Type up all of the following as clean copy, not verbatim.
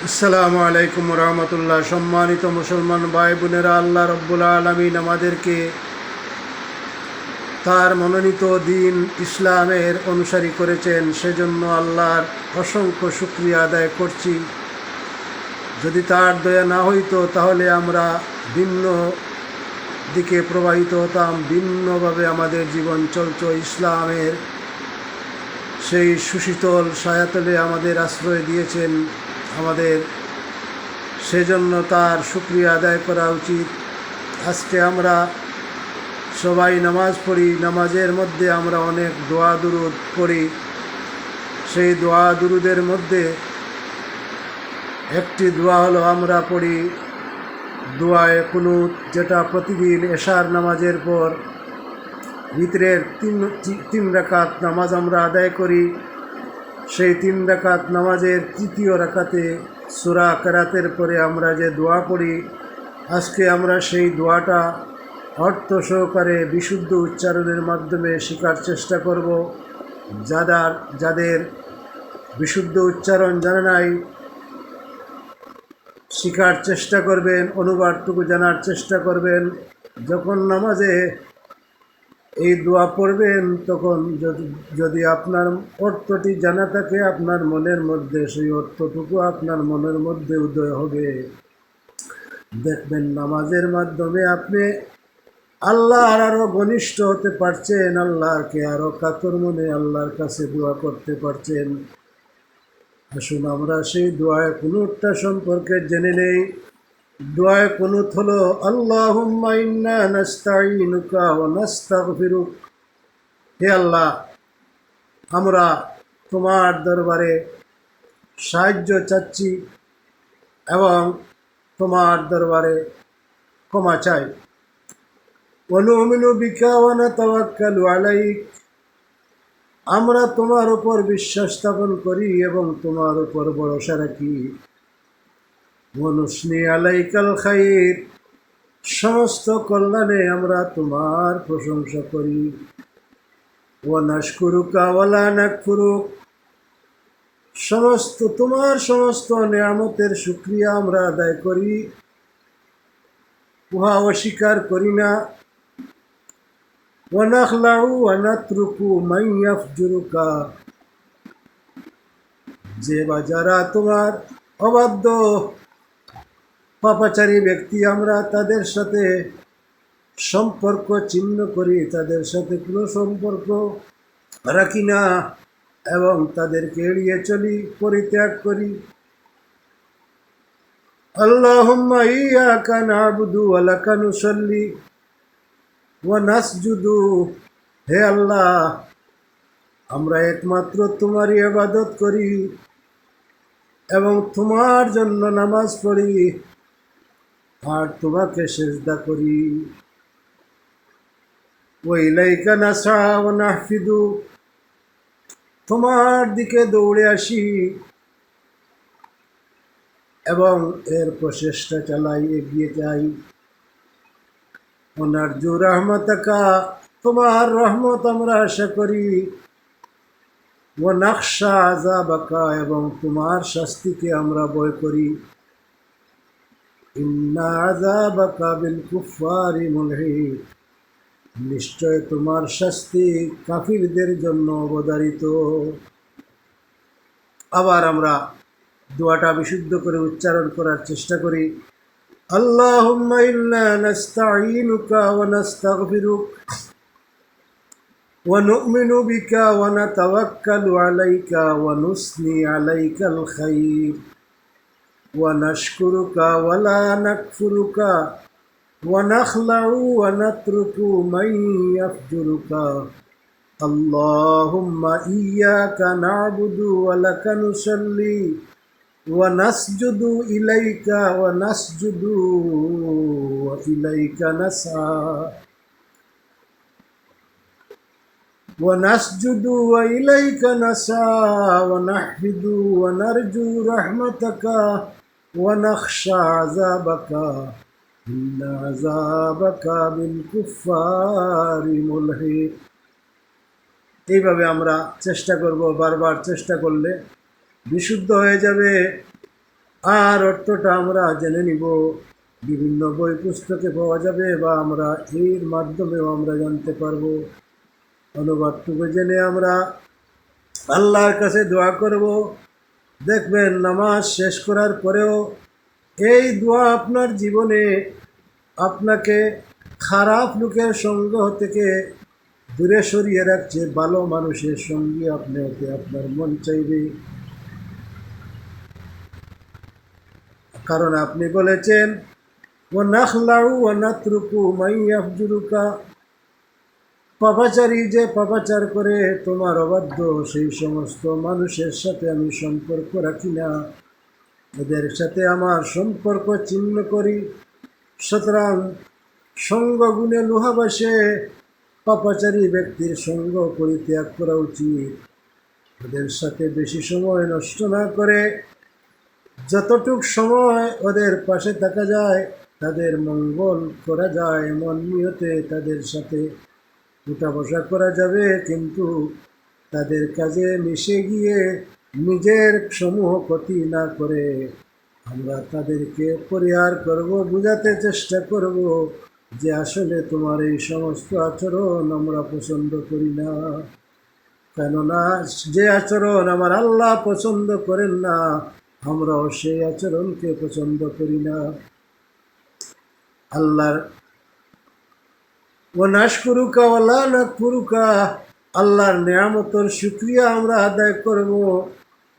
আসসালামু আলাইকুম রহমতুল্লাহ। সম্মানিত মুসলমান ভাই বোনেরা, আল্লাহ রব্বুল আলমিন আমাদেরকে তার মনোনীত দিন ইসলামের অনুসারী করেছেন, সেজন্য আল্লাহর অসংখ্য শুকরিয়া আদায় করছি। যদি তার দয়া না হইতো তাহলে আমরা ভিন্ন দিকে প্রবাহিত হতাম, ভিন্নভাবে আমাদের জীবন চলত। ইসলামের সেই সুশীতল ছায়াতলে আমাদের আশ্রয় দিয়েছেন আমাদের, সেজন্য তার শুকরিয়া আদায় করা উচিত। আজকে আমরা সবাই নামাজ পড়ি, নামাজের মধ্যে আমরা অনেক দোয়া দুরুদ পড়ি। সেই দোয়া দুরুদের মধ্যে একটি দোয়া হলো আমরা পড়ি দোয়ায়ে কুনুত, যেটা প্রতিদিন এশার নামাজের পর ভিতরের তিন রাকাত নামাজ আমরা আদায় করি। সেই 3 রাকাত নামাজের তৃতীয় রাকাতে সূরা কেরাতের পরে আমরা যে দোয়া পড়ি, আজকে আমরা সেই দোয়াটা অর্থ সহকারে বিশুদ্ধ উচ্চারণের মাধ্যমে শেখার চেষ্টা করব। যাদের বিশুদ্ধ উচ্চারণ জানা নাই, শেখার চেষ্টা করবেন, অনুবাদটুকু জানার চেষ্টা করবেন। যখন নামাজে এই দোয়া পড়বেন তখন যদি আপনার অর্থটি জানা থাকে, আপনার মনের মধ্যে সেই অর্থটুকু আপনার মনের মধ্যে উদয় হবে। দেখবেন নামাজের মাধ্যমে আপনি আল্লাহর আরও ঘনিষ্ঠ হতে পারছেন, আল্লাহকে আরও কাতর মনে আল্লাহর কাছে দোয়া করতে পারছেন। আসুন আমরা সেই দোয়ায়ে কুনুতটা সম্পর্কে জেনে নেই। দোয়ায়ে কুনুত হলো আল্লাহুম্মা ইন্না নাস্তাঈনুকা ওয়া নাস্তাগফিরুক। হে আল্লাহ, আমরা তোমার দরবারে সাহায্য চাচ্ছি এবং তোমার দরবারে ক্ষমা চাই। ওয়া নু'মিনু বিকা ওয়া নাতাওয়াক্কালু আলাইক। আমরা তোমার উপর বিশ্বাস স্থাপন করি এবং তোমার উপর ভরসা রাখি। ওয়া নুসনি আলাইকাল খাইর। সমস্ত কল্যাণে আমরা তোমার প্রশংসা করি। ওয়া নাশকুরুকা ওয়া লা নাকফুরুক। তোমার সমস্ত নিয়ামতের শুকরিয়া আমরা আদায় করি, উহা অস্বীকার করি না। ওয়া নাখলাউ ওয়া নাতরুকু মান ইয়াফজুরুকা। যে বা যারা তোমার অবাধ্য পাপাচারী ব্যক্তি, আমরা তাদের সাথে সম্পর্ক ছিন্ন করি, তাদের সাথে কোনো সম্পর্ক রাখি না এবং তাদেরকে এড়িয়ে চলি, পরিত্যাগ করি। আল্লাহুম্মা ইয়্যাকা না'বুদু ওয়া লাকা নুসাল্লি ওয়া নাসজুদু। হে আল্লাহ, আমরা একমাত্র তোমারই ইবাদত করি এবং তোমার জন্য নামাজ পড়ি আর তোমাকে সিজদা করি। ওয়া ইলাইকা নাসআ ওয়া নাহফিদু। তোমার দিকে দৌড়ে আসি এবং এর প্রচেষ্টা চালাই, এগিয়ে যাই। ওয়া নারজু রাহমাতাকা। তোমার রহমত আমরা আশা করি। ওয়া নাখশা আযাবাকা। এবং তোমার শাস্তিকে আমরা ভয় করি। ইন্না আযাবাকা বিল কুফফারি মুলহিক। নিশ্চয় তোমার শাস্তি কাফিরদের জন্য অবধারিত। আবার আমরা দোয়াটা বিশুদ্ধ করে উচ্চারণ করার চেষ্টা করি। আল্লাহুম্মা ইন্না নাস্তাঈনুকা ওয়া নাস্তাগফিরুক ওয়া নু'মিনু বিকা ওয়া নাতাওয়াক্কালু আলাইকা ওয়া নুসনি আলাইকাল খাইর ওয়া নাশকুরুকা ওয়া লা নাকফুরুকা ওয়া নাখলাউ ওয়া নাতরুকু মান ইয়াফজুরুকা। আল্লাহুম্মা ইয়্যাকা না'বুদু ওয়া লাকা নুসাল্লি ওয়া নাসজুদু ইলাইকা ওয়া নাসজুদু ওয়া ইলাইকা নাসআ ওয়া নাসজুদু ওয়া ইলাইকা নাসআ ওয়া নাহফিদু ওয়া নারজু রাহমাতাকা ওয়া নাখশা আযাবাকা। ইন্না আযাবাকা বিল কুফফারি মুলহিক। এইভাবে আমরা চেষ্টা করব, বারবার চেষ্টা করলে বিশুদ্ধ হয়ে যাবে। আর অর্থটা আমরা জেনে নিব, বিভিন্ন বই পুস্তকে পাওয়া যাবে বা আমরা এর মাধ্যমেও আমরা জানতে পারবো। অনুবাদটুকু জেনে আমরা আল্লাহর কাছে দোয়া করব। দেখবেন নামাজ শেষ করার পরেও এই দোয়া আপনার জীবনে আপনাকে খারাপ লোকের সঙ্গ থেকে দূরে সরিয়ে রাখছে, ভালো মানুষের সঙ্গে আপনি হতে আপনার মন চাইবে। কারণ আপনি বলেছেন, ও নাখলাউ ও নাতরুকু মাইয়াফজুরুকা, পাপাচারী যে পাপাচার করে তোমার অবাধ্য সেই সমস্ত মানুষের সাথে আমি সম্পর্ক রাখি না, এদের সাথে আমার সম্পর্ক ছিন্ন করি। সুতরাং সঙ্গ গুণে লোহাবাসে পাপাচারী ব্যক্তির সঙ্গ পরিত্যাগ করা উচিত। ওদের সাথে বেশি সময় নষ্ট না করে যতটুক সময় ওদের পাশে থাকা যায়, তাদের মঙ্গল করা যায় এমন নিয়তে তাদের সাথে উঠা বসা করা যাবে, কিন্তু তাদের কাজে মিশে গিয়ে নিজের সমূহ ক্ষতি না করে আমরা তাদেরকে পরিহার করব, বোঝাতে চেষ্টা করব যে আসলে তোমার এই সমস্ত আচরণ আমরা পছন্দ করি না। কেননা যে আচরণ আমার আল্লাহ পছন্দ করেন না, আমরাও সেই আচরণকে পছন্দ করি না। আল্লাহর ও নাশকুরুকা ওয়ালা নাকফুরুকা, আল্লাহর নিয়ামতের শুকরিয়া আমরা আদায় করব।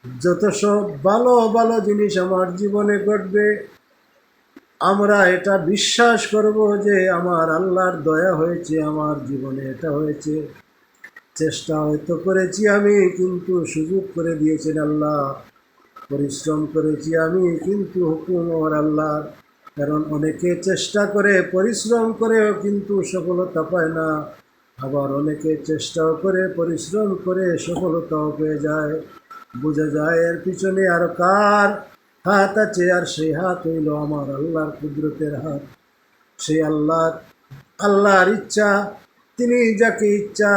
যত সব ভালো ভালো জিনিস আমার জীবনে ঘটবে, আমরা এটা বিশ্বাস করব যে আমার আল্লাহর দয়া হয়েছে, আমার জীবনে এটা হয়েছে। চেষ্টা হয়তো করেছি আমি, কিন্তু সুযোগ করে দিয়েছেন আল্লাহ। পরিশ্রম করেছি আমি, কিন্তু হুকুম আমার আল্লাহ। কারণ অনেকে চেষ্টা করে পরিশ্রম করেও কিন্তু সফলতা পায় না, আবার অনেকে চেষ্টাও করে পরিশ্রম করে সফলতাও পেয়ে যায়। বোঝা যায় এর পিছনে আর কার হাত আছে, আর সেই হাত হইল আমার আল্লাহর কুদরতের হাত। সেই আল্লাহর ইচ্ছা, তিনি যাকে ইচ্ছা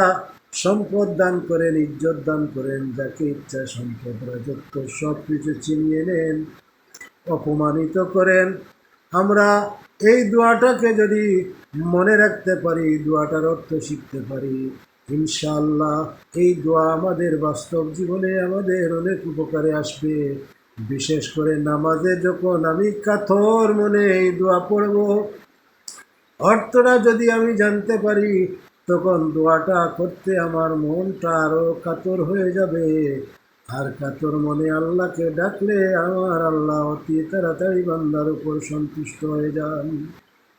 সম্পদ দান করেন, ইজ্জত দান করেন, যাকে ইচ্ছা সম্পদ রাজত্ব সব কিছু ছিনিয়ে নেন, অপমানিত করেন। আমরা এই দোয়াটাকে যদি মনে রাখতে পারি, দোয়াটার অর্থ শিখতে পারি, ইনশাআল্লাহ এই দোয়া আমাদের বাস্তব জীবনে আমাদের অনেক উপকারে আসবে। বিশেষ করে নামাজে যখন আমি কাতর মনে এই দোয়া পড়ব, অর্থটা যদি আমি জানতে পারি, তখন দোয়াটা করতে আমার মনটা আরও কাতর হয়ে যাবে। আর কাতর মনে আল্লাহকে ডাকলে আমার আল্লাহ অতি তাড়াতাড়ি বান্দার উপর সন্তুষ্ট হয়ে যান।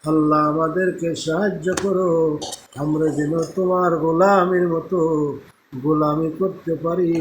আল্লাহ আমাদেরকে সাহায্য করো, আমরা যেন তোমার গোলামের মতো গোলামি করতে পারি।